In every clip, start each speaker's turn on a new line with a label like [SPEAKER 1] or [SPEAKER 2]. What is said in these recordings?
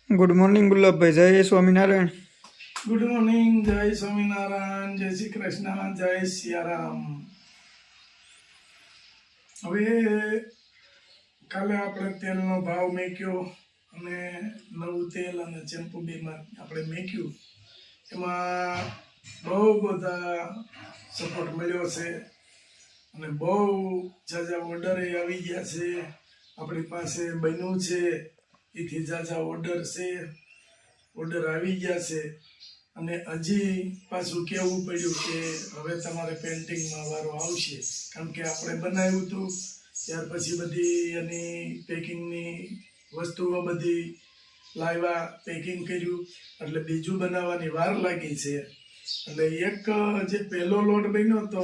[SPEAKER 1] Good morning गुलाब भाई, जय Swaminarayan.
[SPEAKER 2] Good morning, जय स्वामीनारायण, जय श्री कृष्ण, जय सियाराम। હવે કાલે આપણે તેલનો ભાવ મેક્યો અને નવું તેલ અને ચેમ્પુ બેમાં આપણે મેક્યું, એમાં બહુ બધા સપોર્ટ મળ્યો છે અને બહુ ઝાઝા ઓર્ડરે આવી ગયા છે। આપણી પાસે બન્યું છે એથી ઝાઝા ઓર્ડર છે, ઓર્ડર આવી ગયા છે અને હજી પાછું કહેવું પડ્યું કે હવે તમારે પેન્ટિંગમાં વારો આવશે, કારણ કે આપણે બનાવ્યું હતું ત્યાર પછી બધી એની પેકિંગની વસ્તુઓ બધી લાવ્યા, પેકિંગ કર્યું એટલે બીજું બનાવવાની વાર લાગી છે। એટલે એક જે પહેલો લોટ બન્યો હતો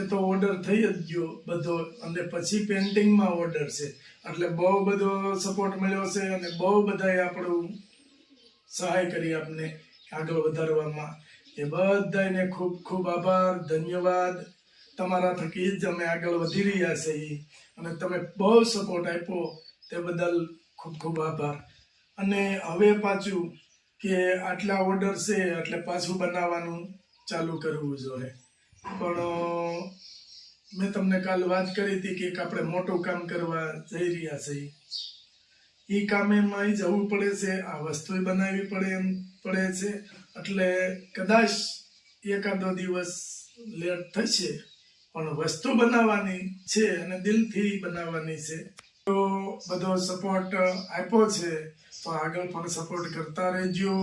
[SPEAKER 2] એ તો ઓર્ડર થઈ જ ગયો બધો, અને પછી પેન્ટિંગમાં ઓર્ડર છે એટલે બહુ બધો સપોર્ટ મળ્યો છે અને બહુ બધાએ આપણું સહાય કરી આપને આગળ વધારવામાં। એ બધાને ખૂબ ખૂબ આભાર, ધન્યવાદ। તમારા થકી જ અમે આગળ વધી રહ્યા છીએ અને તમે બહુ સપોર્ટ આપ્યો તે બદલ ખૂબ ખૂબ આભાર। અને હવે પાછું કે આટલા ઓર્ડર છે એટલે પાછું બનાવવાનું ચાલુ કરવું જોઈએ, પણ મેં તમને કાલ વાત કરી હતી કે આપણે મોટું કામ કરવા જઈ રહ્યા છીએ। એ કામેમાં જવું પડે છે, આ વસ્તુ બનાવવી પડે છે, એટલે કદાચ એકાદો દિવસ લેટ થશે પણ વસ્તુ બનાવવાની છે અને દિલથી બનાવવાની છે। તો બધો સપોર્ટ આપ્યો છે તો આગળ પણ સપોર્ટ કરતા રહેજો।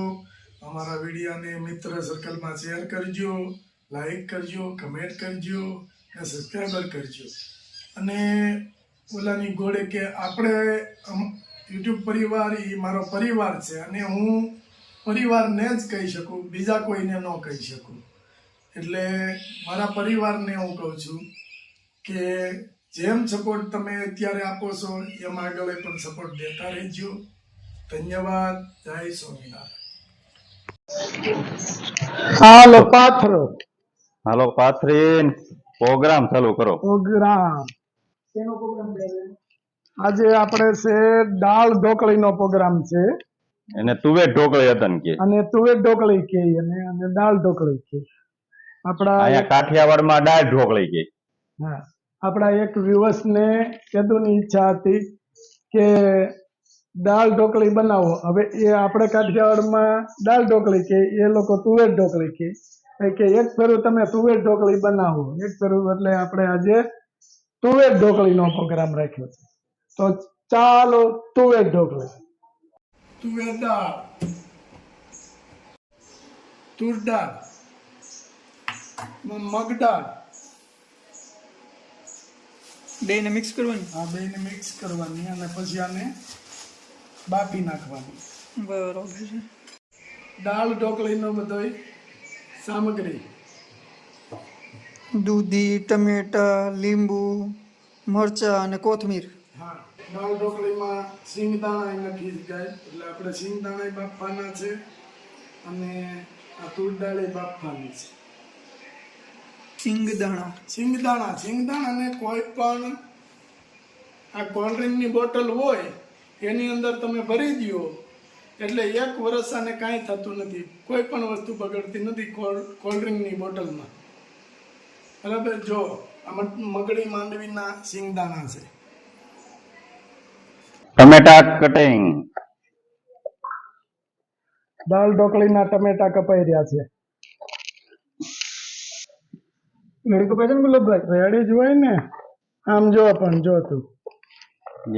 [SPEAKER 2] અમારા વિડીયોને મિત્ર સર્કલમાં શેર કરજો, લાઈક કરજો, કમેન્ટ કરજો અને સબસ્ક્રાઈબર કરજો। અને ઓલાની ગોળે કે આપણે યુટ્યુબ પરિવાર એ મારો પરિવાર છે અને હું પરિવારને જ કહી શકું, બીજા કોઈને ન કહી શકું। એટલે મારા પરિવારને હું કહું છું કે જેમ સપોર્ટ તમે અત્યારે આપો છો એમ આગળ પણ સપોર્ટ દેતા રહેજો। ધન્યવાદ, જય સ્વામિનારાયણ। હાલો પાથરો,
[SPEAKER 3] હાલો પાથરીન પ્રોગ્રામ ચાલુ કરો।
[SPEAKER 2] પ્રોગ્રામ કેનો પ્રોગ્રામ છે? આજે આપણે છે દાળ ઢોકળીનો પ્રોગ્રામ છે,
[SPEAKER 3] એને તુવેર ઢોકળી હતા કે
[SPEAKER 2] અને તુવેર ઢોકળી કે અને દાળ ઢોકળી કે આપણા
[SPEAKER 3] અહીંયા કાઠિયાવાડમાં દાળ ઢોકળી કે।
[SPEAKER 2] હા, આપણા એક વ્યુઅર્સને કહેવાની ઈચ્છા હતી કે દાળ ઢોકળી બનાવો। હવે એ આપણે કાઠિયાવાડમાં દાળ ઢોકળી કે એ લોકો તુવેર ઢોકળી કે એક ફેરું તમે તુવેર ઢોકળી બનાવો, એક ફેરું એટલે આપણે આજે તુવેર ઢોકળીનો પ્રોગ્રામ રાખ્યો છે। તો ચાલો તુવેર ઢોકળી, તુવેર દાળ, તુર દાળ, મગ દાળ,
[SPEAKER 1] બેને મિક્સ કરવાની।
[SPEAKER 2] આ બેને મિક્સ કરવાની અને પછી આને બાફી નાખવાની।
[SPEAKER 1] બરોબર છે।
[SPEAKER 2] દાળ ઢોકળીનો બધોય સામગ્રી:
[SPEAKER 1] દૂધી, ટમેટા, લીંબુ, મરચાં અને કોથમીર।
[SPEAKER 2] હા, દાળ ઢોકળીમાં સિંગદાણા નાખી જાય એટલે આપણે સિંગદાણા બાફવાના છે અને આ તુર દાળ બાફવાની છે। સિંગદાણાને કોઈ પણ આ કોલ્ડ્રિંકની બોટલ હોય એની અંદર તમે ભરી દો એટલે 1 વર્ષ આને કાંઈ થતું નથી, કોઈ પણ વસ્તુ બગડતી નથી કોલ્ડ્રિંકની બોટલમાં, બરાબર। જો આમાં મગડી માંડવીના સિંગદાણા છે,
[SPEAKER 3] ટમેટા કટિંગ,
[SPEAKER 2] દાળ ઢોકળીના ટમેટા કપાઈ રહ્યા છે। રેડી કપાય છે ને ગુલાબભાઈ? રેડી જ હોય ને, આમ જો પણ જો તું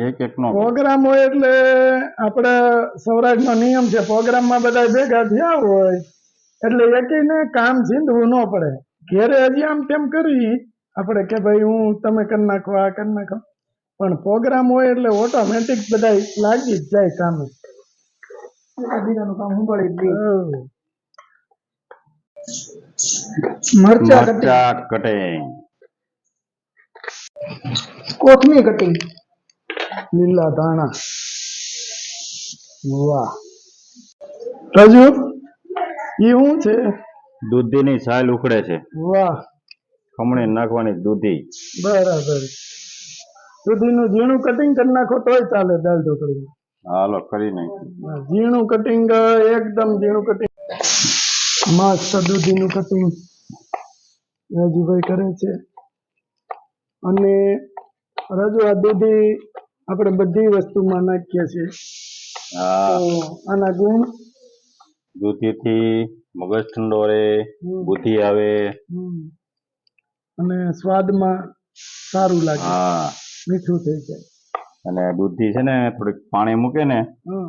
[SPEAKER 3] એક એકનો
[SPEAKER 2] પ્રોગ્રામ હોય એટલે આપણે સૌરાષ્ટ્રનો નિયમ છે, પ્રોગ્રામમાં બધા ભેગા થયા હોય એટલે એકઈને કામ ચીંધવું ન પડે। ઘેરે હજી આમ તેમ કરી આપણે કે ભાઈ હું તમે કરી નાખો, આ કરી નાખો, પણ પ્રોગ્રામ હોય એટલે ઓટોમેટિક બધા લાગી જ જાય કામે, બીજાનું કામ સંભાળી જ લે। મરચા
[SPEAKER 3] કટિંગ,
[SPEAKER 2] કોથમીર કટિંગ, લીલા ધાણા, વાહ રાજુ એ શું છે?
[SPEAKER 3] દૂધીની છાલ ઉખડે છે,
[SPEAKER 2] વાહ,
[SPEAKER 3] ખમણી નાખવાની દૂધી,
[SPEAKER 2] બરાબર। દૂધીનું ઝીણું કટિંગ કરી નાખો તોય ચાલે દાળ ઢોકળીમાં.
[SPEAKER 3] હાલો કરી નાખી.
[SPEAKER 2] ઝીણું કટિંગ, એકદમ ઝીણું કટિંગ, મસ્ત દૂધીનું કટિંગ રાજુભાઈ કરે છે. અને રાજુ, આ દૂધી આપણે બધી વસ્તુમાં નાખીએ છીએ.
[SPEAKER 3] હા,
[SPEAKER 2] તો આના ગુણ
[SPEAKER 3] દૂધીથી મગજ ઠંડો રહે, બુદ્ધિ આવે.
[SPEAKER 2] અને સ્વાદમાં સારું લાગે,
[SPEAKER 3] હા,
[SPEAKER 2] મીઠું થઈ જાય.
[SPEAKER 3] અને દૂધી છે ને થોડીક પાણી મૂકે ને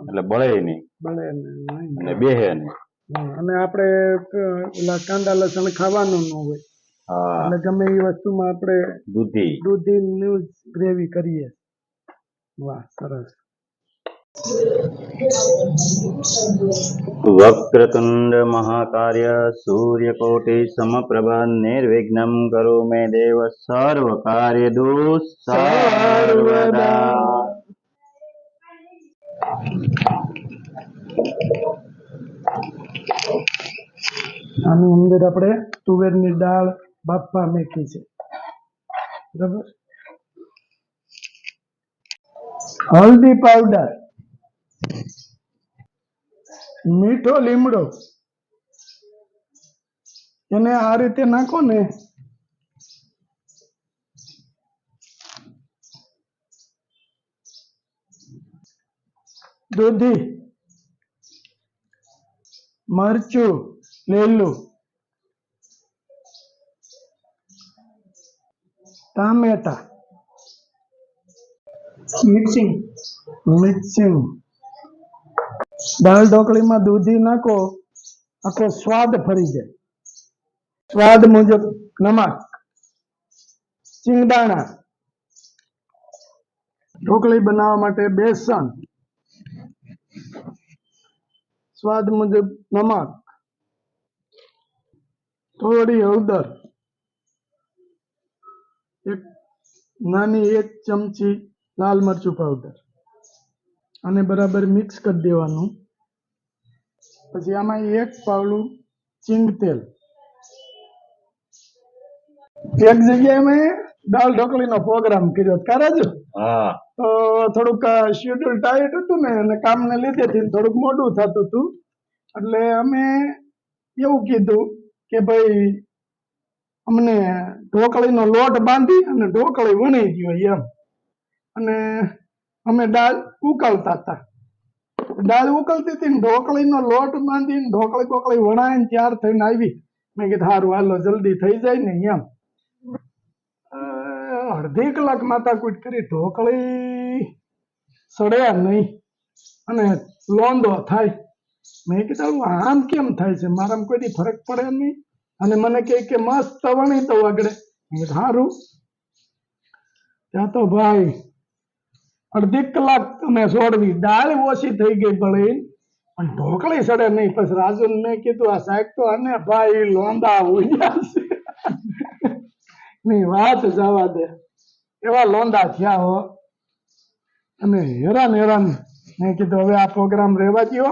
[SPEAKER 3] એટલે બળે નહીં
[SPEAKER 2] બળે નહીં.
[SPEAKER 3] અને બેહે નહીં.
[SPEAKER 2] અને આપણે ઓલા કાંદા લસણ ખાવાનું ન હોય,
[SPEAKER 3] હા,
[SPEAKER 2] એટલે ગમે એ વસ્તુમાં આપણે દૂધીનું ગ્રેવી કરીએ. વાહ, સરસ.
[SPEAKER 3] વક્રતુંડ મહાકાર્ય સૂર્યકોટિ સમપ્રભા નિર્વિઘ્નમ કરો મે દેવ સર્વ કાર્યદો સર્વદા.
[SPEAKER 2] આની અંદર આપણે તુવેરની દાળ બાફવા મેકી છે, બરાબર. હલ્દી પાવડર, મીઠો લીમડો, એને આ રીતે નાખો ને દૂધી, મરચું લીલું, ટામેટા, મિક્સિંગ. દાળ ઢોકળીમાં દૂધી નાખો, આખો સ્વાદ ફરી જાય. સ્વાદ મુજબ નમક, સિંગદાણા, ઢોકળી બનાવવા માટે બેસન, સ્વાદ મુજબ નમક, થોડી હળદર, નાની 1 ચમચી લાલ મરચું પાવડર, અને બરાબર મિક્સ કરી દેવાનું. પછી આમાં 1 પાવલું ચીંગ તેલ. એક જગ્યાએ મેં દાળ ઢોકળીનો પ્રોગ્રામ કર્યો કરાજો.
[SPEAKER 3] હા,
[SPEAKER 2] તો થોડુંક શેડ્યુલ ટાઈટ હતું ને, અને કામને લીધેથી થોડુંક મોડું થતું હતું. એટલે અમે એવું કીધું કે ભાઈ અમને ઢોકળીનો લોટ બાંધી અને ઢોકળી વણી ગયો એમ. અને અમે દાળ ઉકળતા હતા. દાળ ઉકળતી હતી ને ઢોકળીનો લોટ બાંધીને ઢોકળી વણાઈને તૈયાર થઈને આવી. મેં કીધું સારું હાલો જલ્દી થઈ જાય ને એમ. અડધી કલાક માથાકૂટ કરી, ઢોકળી સડ્યા નહીં અને લોંદો થાય. મેં કીધું આમ કેમ થાય છે, મારામાં કોઈ દી ફરક પડે નહીં. અને મને કે મસ્ત વણી તો આગળ. સારું. ત્યાં તો ભાઈ અડધી કલાક તમે છોડવી, દાળ ઓછી થઈ ગઈ ભલે પણ ઢોકળી સડે નહીં. પછી રાજુ મેં કીધું આ સાહેબ તો અને ભાઈ લોંદા ઉડ્યા છે ની વાત જવા દે, એવા લોંદા થયા હો. અને હેરાન. મેં કીધું હવે આ પ્રોગ્રામ રહેવા દો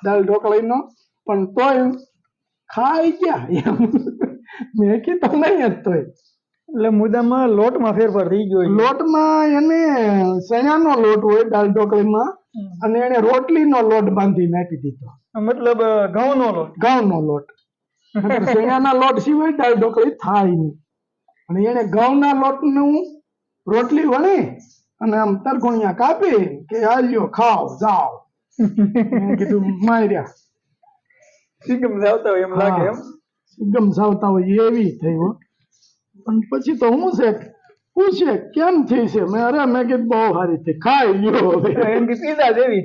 [SPEAKER 2] દાળ ઢોકળીનો, પણ તોય ખાઈ ગયા એમ. મેં કીધું નહીં જ તોય.
[SPEAKER 1] એટલે મુદ્દામાં લોટમાં ફેરફાર થઈ ગયો.
[SPEAKER 2] લોટમાં એને ચણાનો લોટ હોય દાળ ઢોકળીમાં, અને એને રોટલીનો લોટ બાંધી નાખી દીધો.
[SPEAKER 1] મતલબ
[SPEAKER 2] ઘઉંનો લોટ. ચણાના લોટ સિવાય દાળ ઢોકળી થાય નહીં. અને એને ઘઉંના લોટનું રોટલી વણી અને આમ તરઘોણિયા કાપી કે આલ્યો ખાઓ જાઓ. મેં કીધું માર્યા
[SPEAKER 1] સિગમ જાવતા હોય એમ લાગે એમ.
[SPEAKER 2] સિગમ જાવતા હોય એવી થઈ હો. પણ પછી તો હું છે પૂછે કેમ થઈ છે, મેં કીધું બહુ સારી થઈ, ખાઈ લ્યો હવે.
[SPEAKER 1] પીઝા જેવી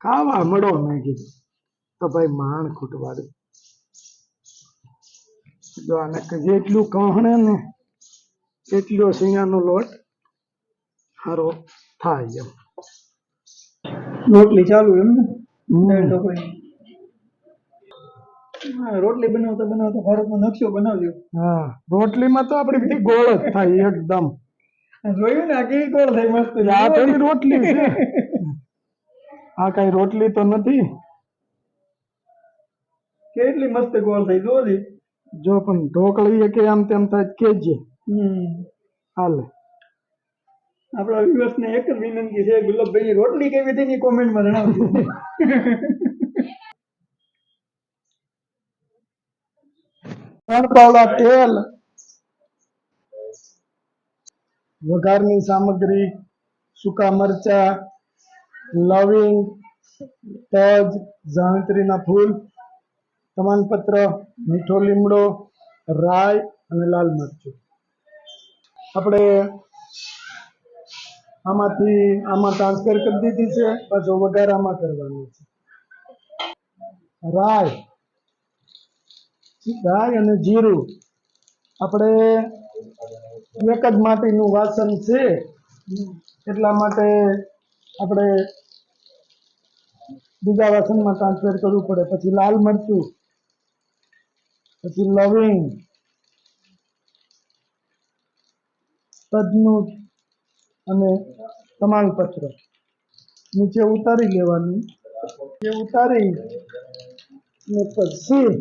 [SPEAKER 2] ખાવા મળો. મેં કીધું તો ભાઈ માણ ખૂટવાડું. જો આને જેટલું કહણે ને એટલો સિંગાનો લોટ સારો થાય એમ.
[SPEAKER 1] રોટલી ચાલુ એમ ને રોટલી બનાવતા ભારતનો નકશો બનાવ્યો.
[SPEAKER 2] હા, રોટલીમાં તો આપડી બધી ગોળ જ થાય એકદમ.
[SPEAKER 1] જોયું ને આ કેવી ગોળ થાય મસ્ત.
[SPEAKER 2] આ થોડી રોટલી છે, આ કઈ રોટલી તો નથી.
[SPEAKER 1] કેટલી મસ્ત ગોળ થઈ જોજી.
[SPEAKER 2] જો પણ ઢોકળી કે આમ તેમ થાય કેજે.
[SPEAKER 1] હાલે આપણા viewers ને એક જ વિનંતી છે, ગુલાબભાઈ રોટલી કેવી હતી ની કોમેન્ટમાં જણાવજો. ત્રણ પાવડા તેલ, વઘારની સામગ્રી, સૂકા મરચા, લવિંગ, તજ, જાવિત્રીના ફૂલ, તમાલપત્ર, મીઠો લીમડો, રાઈ અને લાલ મરચું. આપણે આમાંથી આમાં ટ્રાન્સફર કરી દીધી છે, પાછો વઘાર આમાં કરવાનો છે. રાઈ અને જીરું આપણે એક જ માટીનું વાસણ છે એટલા માટે આપણે બીજા વાસણમાં ટ્રાન્સફર કરવું પડે. પછી લાલ મરચું, પછી લવિંગ, તજનું અને તમાલપત્ર નીચે ઉતારી લેવાનું. એ ઉતારી ને પછી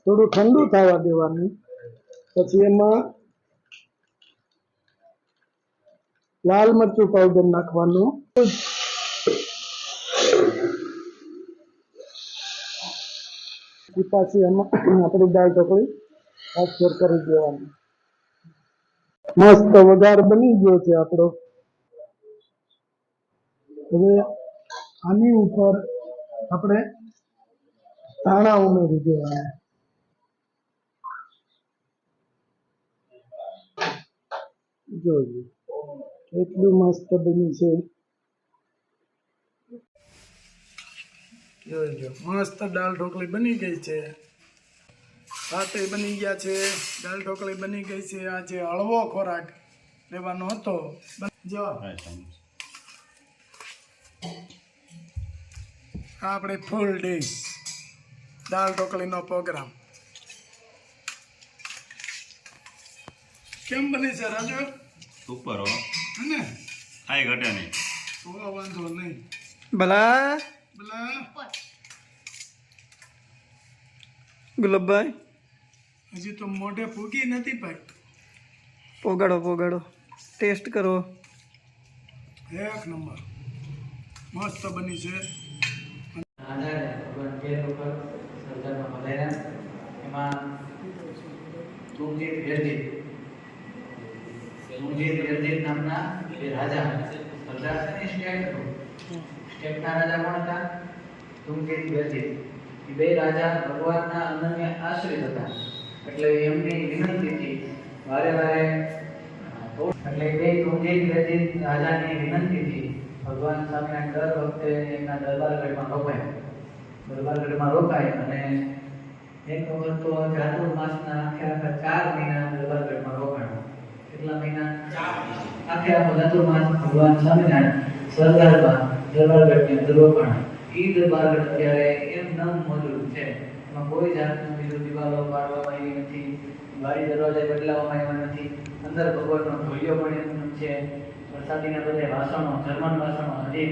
[SPEAKER 1] થોડું ઠંડુ થવા દેવાનું. પછી એમાં લાલ મરચું પાવડર નાખવાનું. પાછી એમાં આપણી દાળ ઢોકળી ટ્રાન્સફર કરી દેવાની. મસ્ત વઘાર બની ગયો છે આપણો. હવે આની ઉપર આપણે ધાણા ઉમેરી દેવાના. જોજો એટલું મસ્ત બન્યું છે.
[SPEAKER 2] જોઈજો મસ્ત દાળ ઢોકળી બની ગઈ છે. ભાતે બની ગયા છે, દાળ ઢોકળી બની ગઈ છે. આજે હળવો ખોરાક લેવાનો હતો. જો આ આપણે ફૂલ ડીશ દાળ ઢોકળીનો પ્રોગ્રામ કેમ બની છે રાજુ?
[SPEAKER 3] સુપર હો,
[SPEAKER 2] ને
[SPEAKER 3] કાંઈ ઘટે નહીં.
[SPEAKER 2] તો વાંધો નહીં.
[SPEAKER 1] ભલા
[SPEAKER 2] ભલા
[SPEAKER 1] ગુલાબભાઈ
[SPEAKER 2] હજી તો મોઢે ફૂગી નથી ભાઈ.
[SPEAKER 1] પોગાડો ટેસ્ટ કરો.
[SPEAKER 2] એક નંબર મસ્ત બની છે.
[SPEAKER 4] નામના બે રાજા સરદાર સ્ટેપના રાજા કોણ હતા? ધૂમકેતુ વેરજીત. એ બે રાજા ભગવાનના અનન્ય આશ્રિત હતા, એટલે એમની વિનંતીથી વારે વારે એટલે બે ધૂમકેતુ વેરજીત રાજાની વિનંતીથી ભગવાન સામે દર વખતે એમના દરબારગઢમાં રોકાય અને એક વખત તો ચાતુર્માસના આખા 4 મહિના દરબારગઢમાં રોકાણ. કેટલા મહિના? 4 આખા ચાતુર્માસ ભગવાન સ્વામિનારાયણ દરબારગઢની અંદર રોકાણ. એ દરબારગઢ અત્યારે એકદમ મોજૂદ છે. એમાં કોઈ જાતનું બીજું દિવાલો પાડવામાં આવી નથી, બારી દરવાજા બદલાવવામાં આવ્યા નથી. અંદર ભગવાનનો ઢોલિયો પણ એમ છે. વરસાદીના બધા વાસણો, જર્મન વાસણો હજી